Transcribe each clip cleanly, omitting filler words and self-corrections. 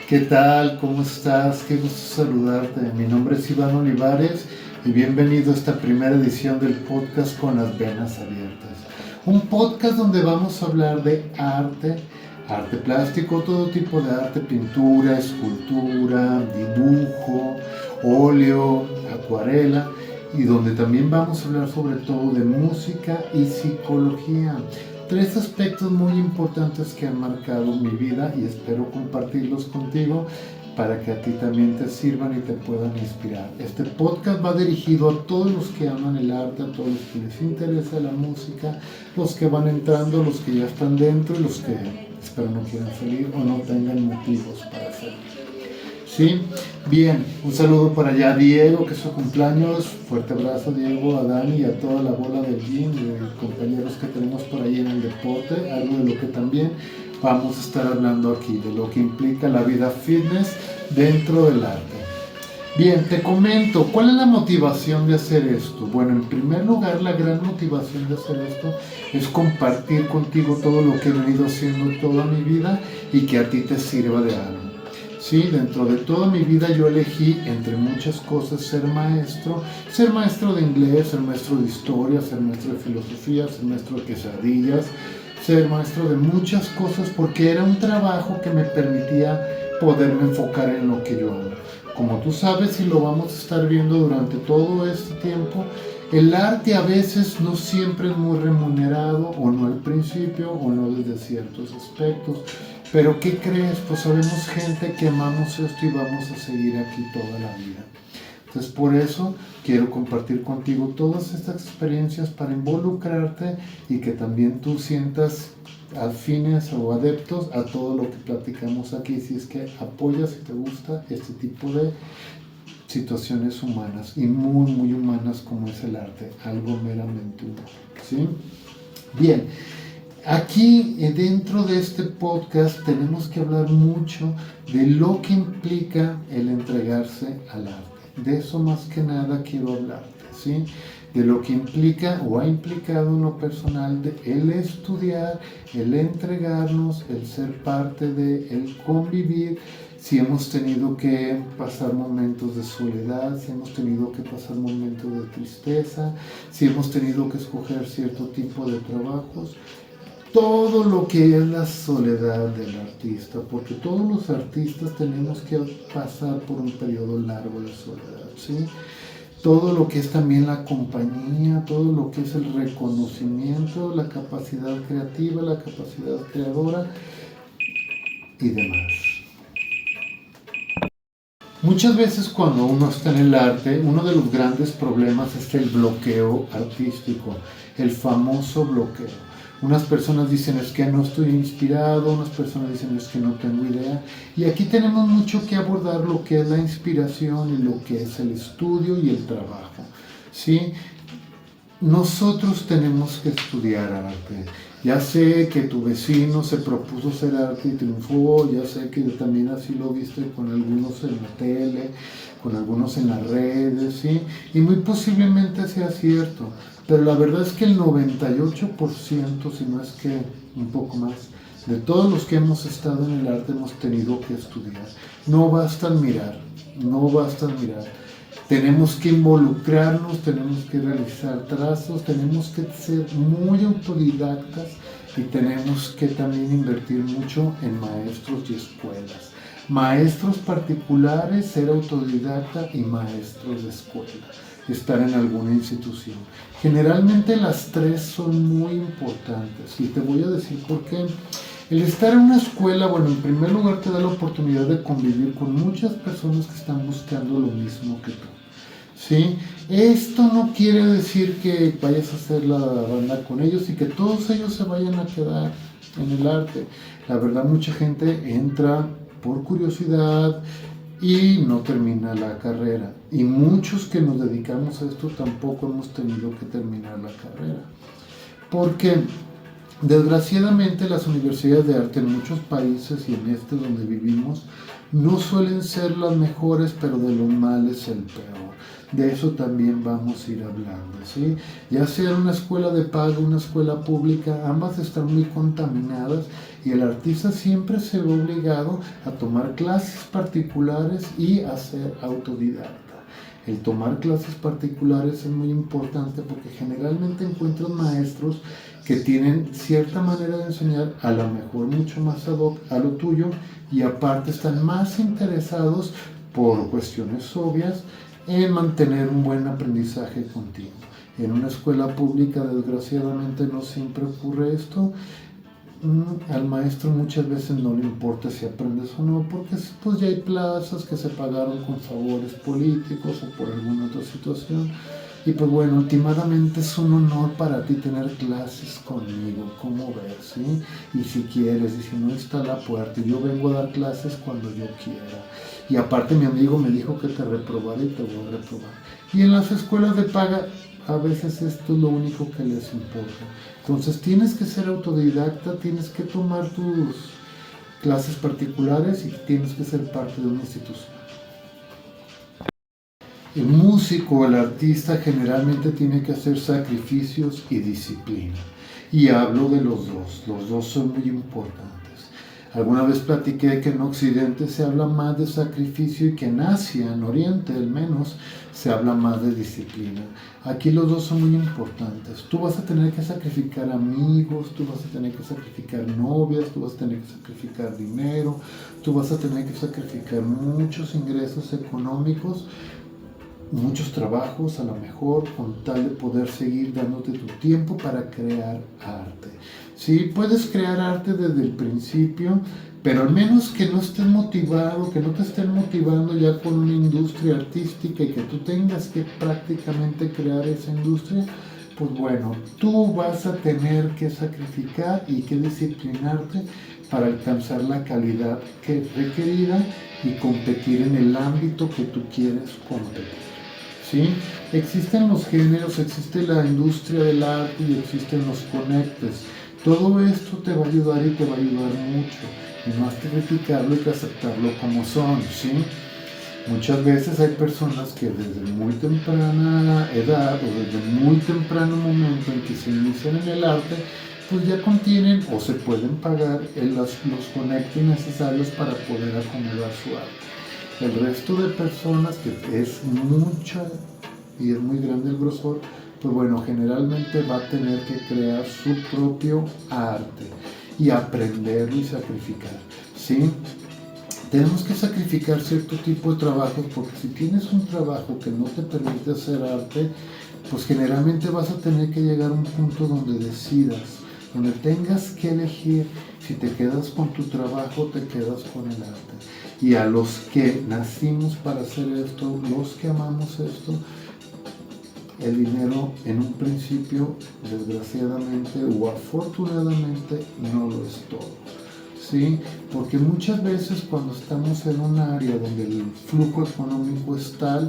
¿Qué tal? ¿Cómo estás? Qué gusto saludarte. Mi nombre es Iván Olivares y bienvenido a esta primera edición del podcast Con las Venas Abiertas. Un podcast donde vamos a hablar de arte plástico, todo tipo de arte, pintura, escultura, dibujo, óleo, acuarela, y donde también vamos a hablar sobre todo de música y psicología. Tres aspectos muy importantes que han marcado mi vida y espero compartirlos contigo para que a ti también te sirvan y te puedan inspirar. Este podcast va dirigido a todos los que aman el arte, a todos los que les interesa la música, los que van entrando, los que ya están dentro y los que espero no quieran salir o no tengan motivos para salir. ¿Sí? Bien, un saludo para allá a Diego, que es su cumpleaños. Fuerte abrazo, Diego, a Dani y a toda la bola del gym, de compañeros que tenemos por ahí en el deporte, algo de lo que también vamos a estar hablando aquí, de lo que implica la vida fitness dentro del arte. Bien, te comento, ¿cuál es la motivación de hacer esto? Bueno, en primer lugar, la gran motivación de hacer esto es compartir contigo todo lo que he venido haciendo toda mi vida y que a ti te sirva de algo. Sí, dentro de toda mi vida yo elegí, entre muchas cosas, ser maestro de inglés, ser maestro de historia, ser maestro de filosofía, ser maestro de quesadillas, ser maestro de muchas cosas, porque era un trabajo que me permitía poderme enfocar en lo que yo amo. Como tú sabes y lo vamos a estar viendo durante todo este tiempo, el arte a veces no siempre es muy remunerado, o no al principio, o no desde ciertos aspectos. Pero ¿qué crees? Pues sabemos gente que amamos esto y vamos a seguir aquí toda la vida. Entonces por eso quiero compartir contigo todas estas experiencias para involucrarte y que también tú sientas afines o adeptos a todo lo que platicamos aquí, si es que apoyas y te gusta este tipo de situaciones humanas y muy muy humanas como es el arte, algo meramente humano, ¿sí? Bien, aquí dentro de este podcast tenemos que hablar mucho de lo que implica el entregarse al arte. De eso más que nada quiero hablarte, ¿sí? De lo que implica o ha implicado en lo personal de el estudiar, el entregarnos, el ser parte de, el convivir, si hemos tenido que pasar momentos de soledad, si hemos tenido que pasar momentos de tristeza, si hemos tenido que escoger cierto tipo de trabajos, todo lo que es la soledad del artista, porque todos los artistas tenemos que pasar por un periodo largo de soledad, ¿sí? Todo lo que es también la compañía, todo lo que es el reconocimiento, la capacidad creativa, la capacidad creadora y demás. Muchas veces cuando uno está en el arte, uno de los grandes problemas es el bloqueo artístico, el famoso bloqueo. Unas personas dicen es que no estoy inspirado, unas personas dicen es que no tengo idea. Y aquí tenemos mucho que abordar lo que es la inspiración y lo que es el estudio y el trabajo, ¿sí? Nosotros tenemos que estudiar arte. Ya sé que tu vecino se propuso hacer arte y triunfó, ya sé que también así lo viste con algunos en la tele, con algunos en las redes, ¿sí? Y muy posiblemente sea cierto, pero la verdad es que el 98%, si no es que un poco más, de todos los que hemos estado en el arte hemos tenido que estudiar. No basta mirar, no basta mirar. Tenemos que involucrarnos, tenemos que realizar trazos, tenemos que ser muy autodidactas y tenemos que también invertir mucho en maestros y escuelas. Maestros particulares, ser autodidacta y maestros de escuela, estar en alguna institución. Generalmente las tres son muy importantes y te voy a decir por qué. El estar en una escuela, bueno, en primer lugar te da la oportunidad de convivir con muchas personas que están buscando lo mismo que tú, ¿sí? Esto no quiere decir que vayas a hacer la banda con ellos y que todos ellos se vayan a quedar en el arte. La verdad, mucha gente entra por curiosidad y no termina la carrera. Y muchos que nos dedicamos a esto tampoco hemos tenido que terminar la carrera. Porque desgraciadamente las universidades de arte en muchos países y en este donde vivimos no suelen ser las mejores, pero de lo mal es el peor. De eso también vamos a ir hablando, ¿sí? Ya sea una escuela de paga, una escuela pública, ambas están muy contaminadas y el artista siempre se ve obligado a tomar clases particulares y a ser autodidacta. El tomar clases particulares es muy importante porque generalmente encuentras maestros que tienen cierta manera de enseñar, a lo mejor mucho más ad hoc a lo tuyo, y aparte están más interesados por cuestiones obvias en mantener un buen aprendizaje contigo. En una escuela pública, desgraciadamente, no siempre ocurre esto. Al maestro muchas veces no le importa si aprendes o no, porque pues ya hay plazas que se pagaron con favores políticos o por alguna otra situación. Y pues bueno, últimamente es un honor para ti tener clases conmigo, ¿cómo ves? ¿Sí? Y si quieres, y si no, está a la puerta. Yo vengo a dar clases cuando yo quiera. Y aparte mi amigo me dijo que te reprobara y te voy a reprobar. Y en las escuelas de paga, a veces esto es lo único que les importa. Entonces tienes que ser autodidacta, tienes que tomar tus clases particulares y tienes que ser parte de una institución. El músico, el artista generalmente tiene que hacer sacrificios y disciplina. Y hablo de los dos son muy importantes. Alguna vez platiqué que en Occidente se habla más de sacrificio y que en Asia, en Oriente al menos, se habla más de disciplina. Aquí los dos son muy importantes. Tú vas a tener que sacrificar amigos, tú vas a tener que sacrificar novias, tú vas a tener que sacrificar dinero, tú vas a tener que sacrificar muchos ingresos económicos, muchos trabajos a lo mejor, con tal de poder seguir dándote tu tiempo para crear arte. Sí, puedes crear arte desde el principio, pero al menos que no estés motivado, que no te estén motivando ya con una industria artística y que tú tengas que prácticamente crear esa industria, pues bueno, tú vas a tener que sacrificar y que disciplinarte para alcanzar la calidad que es requerida y competir en el ámbito que tú quieres competir. ¿Sí? Existen los géneros, existe la industria del arte y existen los conectes. Todo esto te va a ayudar y te va a ayudar mucho. Y no has que criticarlo y que aceptarlo como son, ¿sí? Muchas veces hay personas que desde muy temprana edad o desde muy temprano momento en que se inician en el arte, pues ya contienen o se pueden pagar los conectes necesarios para poder acomodar su arte. El resto de personas, que es mucha y es muy grande el grosor, pues bueno, generalmente va a tener que crear su propio arte y aprenderlo y sacrificar, ¿sí? Tenemos que sacrificar cierto tipo de trabajos, porque si tienes un trabajo que no te permite hacer arte, pues generalmente vas a tener que llegar a un punto donde decidas, donde tengas que elegir si te quedas con tu trabajo o te quedas con el arte. Y a los que nacimos para hacer esto, los que amamos esto, el dinero en un principio, desgraciadamente o afortunadamente, no lo es todo. ¿Sí? Porque muchas veces cuando estamos en un área donde el flujo económico es tal,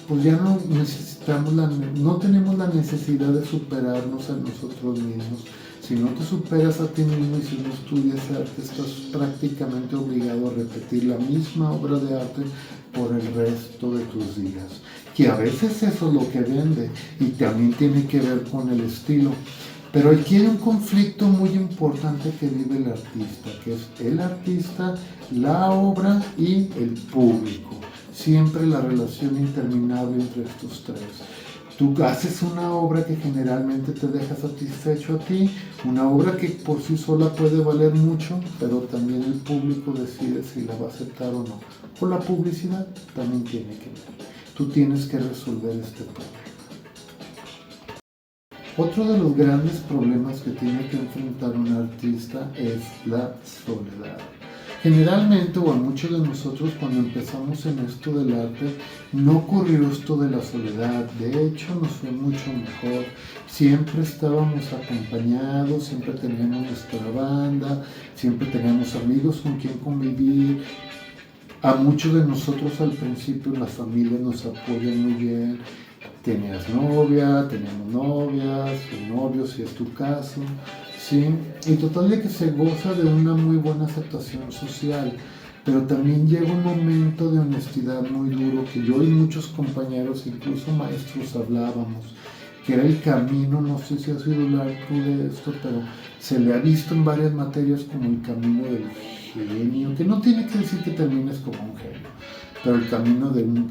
pues ya no no tenemos la necesidad de superarnos a nosotros mismos. Si no te superas a ti mismo y si no estudias arte, estás prácticamente obligado a repetir la misma obra de arte por el resto de tus días. Que a veces eso es lo que vende y también tiene que ver con el estilo. Pero aquí hay un conflicto muy importante que vive el artista, que es el artista, la obra y el público. Siempre la relación interminable entre estos tres. Tú haces una obra que generalmente te deja satisfecho a ti, una obra que por sí sola puede valer mucho, pero también el público decide si la va a aceptar o no. O la publicidad también tiene que ver. Tú tienes que resolver este problema. Otro de los grandes problemas que tiene que enfrentar un artista es la soledad. Generalmente, o a muchos de nosotros cuando empezamos en esto del arte, no ocurrió esto de la soledad. De hecho, nos fue mucho mejor. Siempre estábamos acompañados, siempre teníamos nuestra banda, siempre teníamos amigos con quien convivir. A muchos de nosotros al principio la familia nos apoya muy bien. Tenías novia, teníamos novias, o novios si es tu caso, ¿sí? Y total de que se goza de una muy buena aceptación social, pero también llega un momento de honestidad muy duro que yo y muchos compañeros, incluso maestros, hablábamos. que era el camino, no sé si has oído hablar tú de esto, pero se le ha visto en varias materias como el camino del genio, que no tiene que decir que termines como un genio, pero el camino del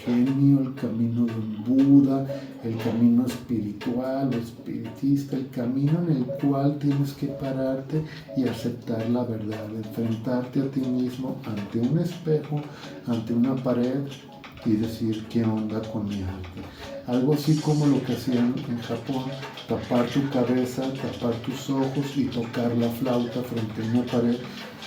genio, el camino de un Buda, el camino espiritual o espiritista, el camino en el cual tienes que pararte y aceptar la verdad, enfrentarte a ti mismo ante un espejo, ante una pared y decir qué onda con mi arte. Algo así como lo que hacían en Japón, tapar tu cabeza, tapar tus ojos y tocar la flauta frente a una pared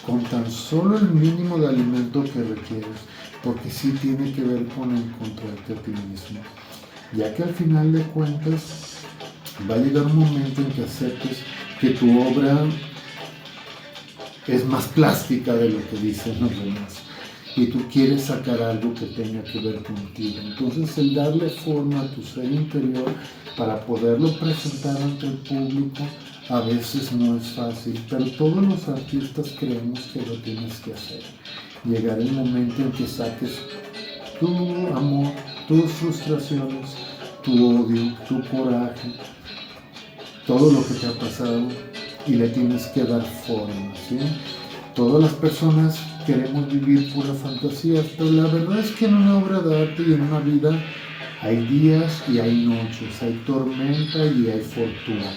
con tan solo el mínimo de alimento que requieres, porque sí tiene que ver con encontrarte a ti mismo. Ya que al final de cuentas va a llegar un momento en que aceptes que tu obra es más plástica de lo que dicen los demás y tú quieres sacar algo que tenga que ver contigo. Entonces el darle forma a tu ser interior para poderlo presentar ante el público a veces no es fácil, pero todos los artistas creemos que lo tienes que hacer. Llegar el momento en que saques tu amor, tus frustraciones, tu odio, tu coraje, todo lo que te ha pasado y le tienes que dar forma, ¿sí? Todas las personas queremos vivir puras fantasías, pero la verdad es que en una obra de arte y en una vida hay días y hay noches, hay tormenta y hay fortuna.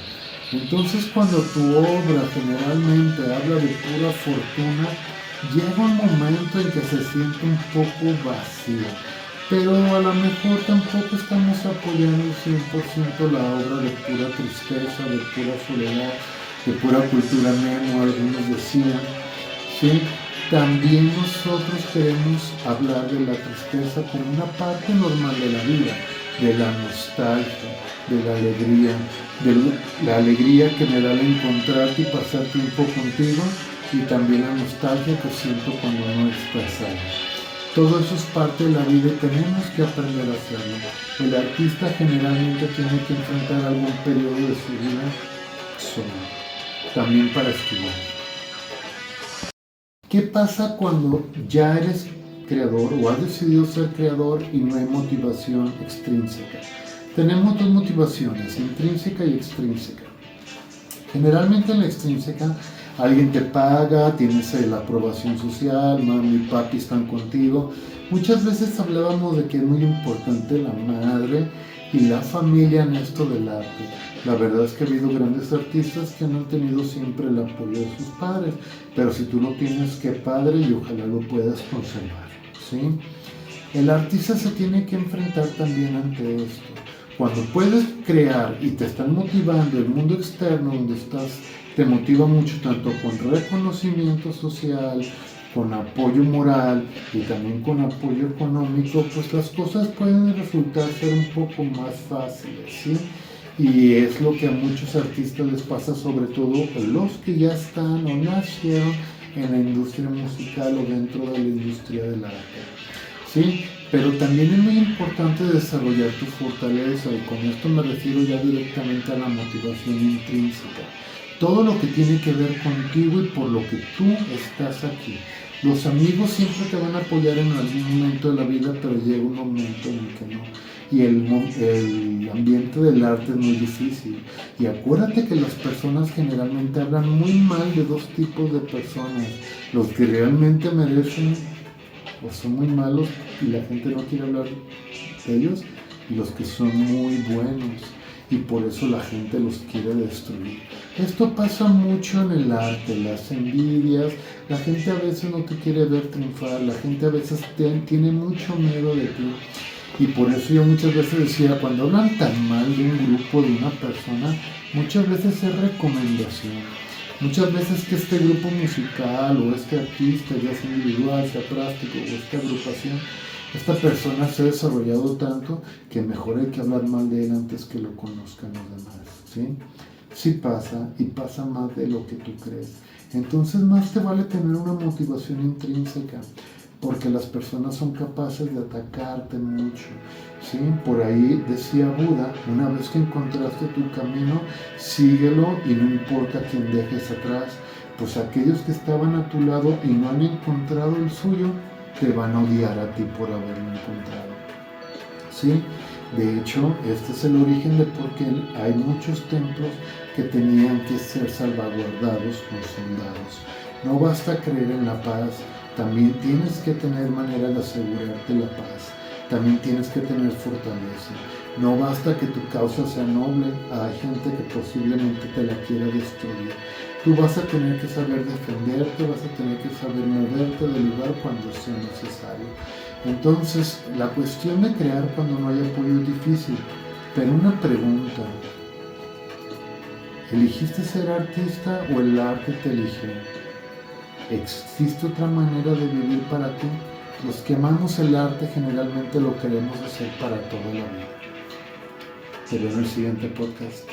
Entonces cuando tu obra generalmente habla de pura fortuna, llega un momento en que se siente un poco vacía, pero a lo mejor tampoco estamos apoyando 100% la obra de pura tristeza, de pura soledad, de pura cultura nemo, algunos decían, ¿sí? También nosotros queremos hablar de la tristeza como una parte normal de la vida, de la nostalgia, de la alegría que me da el encontrarte y pasar tiempo contigo, y también la nostalgia que siento cuando no estás ahí. Todo eso es parte de la vida y tenemos que aprender a hacerlo. El artista generalmente tiene que enfrentar algún periodo de su vida solo, también para estudiar. ¿Qué pasa cuando ya eres creador o has decidido ser creador y no hay motivación extrínseca? Tenemos dos motivaciones, intrínseca y extrínseca. Generalmente en la extrínseca alguien te paga, tienes la aprobación social, mami y papi están contigo. Muchas veces hablábamos de que es muy importante la madre y la familia en esto del arte. La verdad es que ha habido grandes artistas que no han tenido siempre el apoyo de sus padres, pero si tú lo tienes, qué padre, y ojalá lo puedas conservar, ¿sí? El artista se tiene que enfrentar también ante esto. Cuando puedes crear y te están motivando, el mundo externo donde estás te motiva mucho, tanto con reconocimiento social, con apoyo moral y también con apoyo económico, pues las cosas pueden resultar ser un poco más fáciles, ¿sí? Y es lo que a muchos artistas les pasa, sobre todo los que ya están o nacieron en la industria musical o dentro de la industria del arte, ¿sí? Pero también es muy importante desarrollar tu fortaleza, y con esto me refiero ya directamente a la motivación intrínseca. Todo lo que tiene que ver contigo y por lo que tú estás aquí. Los amigos siempre te van a apoyar en algún momento de la vida, pero llega un momento en el que no. Y el ambiente del arte es muy difícil. Y acuérdate que las personas generalmente hablan muy mal de dos tipos de personas. Los que realmente merecen o son muy malos y la gente no quiere hablar de ellos, y los que son muy buenos y por eso la gente los quiere destruir. Esto pasa mucho en el arte, las envidias, la gente a veces no te quiere ver triunfar, la gente a veces tiene mucho miedo de ti, y por eso yo muchas veces decía, cuando hablan tan mal de un grupo, de una persona, muchas veces es recomendación. Muchas veces que este grupo musical o este artista, ya sea individual, sea plástico o esta agrupación, esta persona se ha desarrollado tanto que mejor hay que hablar mal de él antes que lo conozcan los demás, ¿sí? Sí pasa, y pasa más de lo que tú crees. Entonces más te vale tener una motivación intrínseca, porque las personas son capaces de atacarte mucho, ¿sí? Por ahí decía Buda, una vez que encontraste tu camino, síguelo y no importa quién dejes atrás, pues aquellos que estaban a tu lado y no han encontrado el suyo, te van a odiar a ti por haberlo encontrado, ¿sí? De hecho, este es el origen de por qué hay muchos templos que tenían que ser salvaguardados con soldados. No basta creer en la paz, también tienes que tener manera de asegurarte la paz. También tienes que tener fortaleza. No basta que tu causa sea noble, hay gente que posiblemente te la quiera destruir. Tú vas a tener que saber defenderte, vas a tener que saber moverte del lugar cuando sea necesario. Entonces, la cuestión de crear cuando no hay apoyo es difícil, pero una pregunta: ¿elegiste ser artista o el arte te eligió? ¿Existe otra manera de vivir para ti? Los que amamos el arte generalmente lo queremos hacer para toda la vida. Te veo en el siguiente podcast.